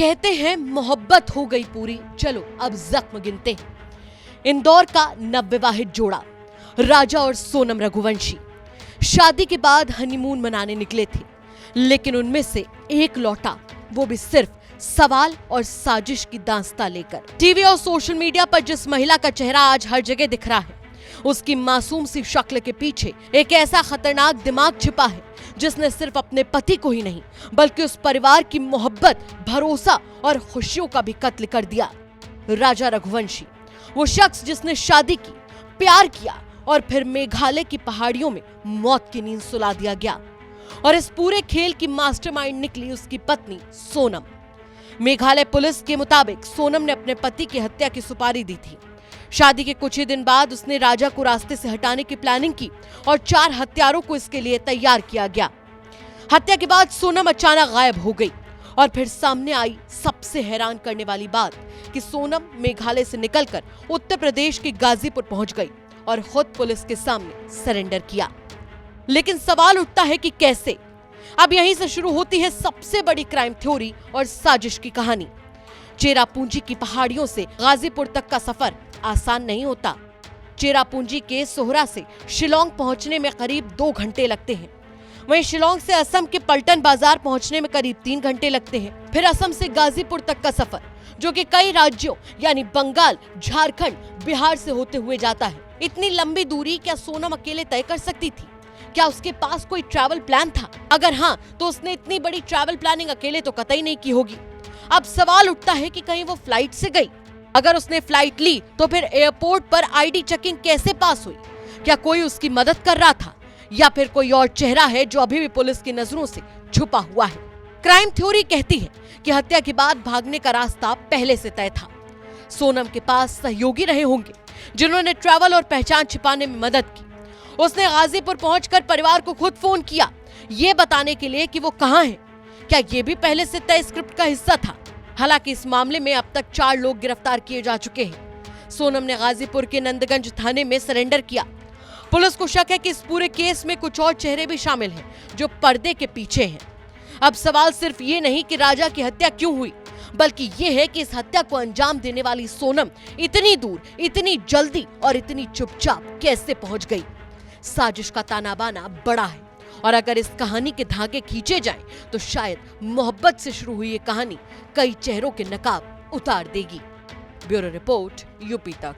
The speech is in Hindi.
कहते हैं मोहब्बत हो गई पूरी, चलो अब जख्म गिनते हैं। इंदौर का नवविवाहित जोड़ा राजा और सोनम रघुवंशी शादी के बाद हनीमून मनाने निकले थे, लेकिन उनमें से एक लौटा, वो भी सिर्फ सवाल और साजिश की दास्तां लेकर। टीवी और सोशल मीडिया पर जिस महिला का चेहरा आज हर जगह दिख रहा है, उसकी मासूम सी शक्ल के पीछे एक ऐसा खतरनाक दिमाग छिपा है जिसने सिर्फ अपने पति को ही नहीं बल्कि उस परिवार की मोहब्बत, भरोसा और खुशियों का भी कत्ल कर दिया। राजा रघुवंशी, वो शख्स जिसने शादी की, प्यार किया और फिर मेघालय की पहाड़ियों में मौत की नींद सुला दिया गया। और इस पूरे खेल की मास्टरमाइंड निकली उसकी पत्नी सोनम। मेघालय पुलिस के मुताबिक सोनम ने अपने पति की हत्या की सुपारी दी थी। शादी के कुछ ही दिन बाद उसने राजा को रास्ते से हटाने की प्लानिंग की और 4 हत्यारों को इसके लिए तैयार किया गया। हत्या के बाद सोनम अचानक गायब हो गई और फिर सामने आई सबसे हैरान करने वाली बात कि सोनम मेघालय से निकलकर उत्तर प्रदेश के गाजीपुर पहुंच गई और खुद पुलिस के सामने सरेंडर किया। लेकिन सवाल उठता है कि कैसे? अब यहीं से शुरू होती है सबसे बड़ी क्राइम थ्योरी और साजिश की कहानी। चेरापूंजी की पहाड़ियों से गाजीपुर तक का सफर आसान नहीं होता। चेरापूंजी के सोहरा से शिलोंग पहुंचने में करीब 2 घंटे लगते हैं। वहीं शिलोंग से असम के पलटन बाजार पहुंचने में करीब 3 घंटे लगते हैं। फिर असम से गाजीपुर तक का सफर, जो कि कई राज्यों यानी बंगाल, झारखंड, बिहार से होते हुए जाता है। इतनी लंबी दूरी क्या सोनम अकेले तय कर सकती थी? क्या उसके पास कोई ट्रैवल प्लान था? अगर हाँ, तो उसने इतनी बड़ी ट्रैवल प्लानिंग अकेले तो कतई नहीं की होगी। अब सवाल उठता है कि कहीं वो फ्लाइट से गई? अगर उसने फ्लाइट ली तो फिर एयरपोर्ट पर आईडी चेकिंग कैसे पास हुई? क्या कोई उसकी मदद कर रहा था या फिर कोई और चेहरा है जो अभी भी पुलिस की नजरों से छुपा हुआ है? क्राइम थ्योरी कहती है कि हत्या के बाद भागने का रास्ता पहले से तय था। सोनम के पास सहयोगी रहे होंगे जिन्होंने ट्रैवल और पहचान छिपाने में मदद की। उसने गाजीपुर पहुंचकर परिवार को खुद फोन किया, ये बताने के लिए कि वो कहां है। क्या ये भी पहले से तय स्क्रिप्ट का हिस्सा था? हालांकि इस मामले में अब तक 4 लोग गिरफ्तार किए जा चुके हैं। सोनम ने गाजीपुर के नंदगंज थाने में सरेंडर किया। पुलिस को शक है कि इस पूरे केस में कुछ और चेहरे भी शामिल हैं जो पर्दे के पीछे हैं। अब सवाल सिर्फ ये नहीं कि राजा की हत्या क्यों हुई, बल्कि ये है कि इस हत्या को अंजाम देने वाली सोनम इतनी दूर, इतनी जल्दी और इतनी चुपचाप कैसे पहुंच गई? साजिश का ताना बाना बड़ा है और अगर इस कहानी के धागे खींचे जाएं तो शायद मोहब्बत से शुरू हुई ये कहानी कई चेहरों के नकाब उतार देगी। ब्यूरो रिपोर्ट, यूपी तक।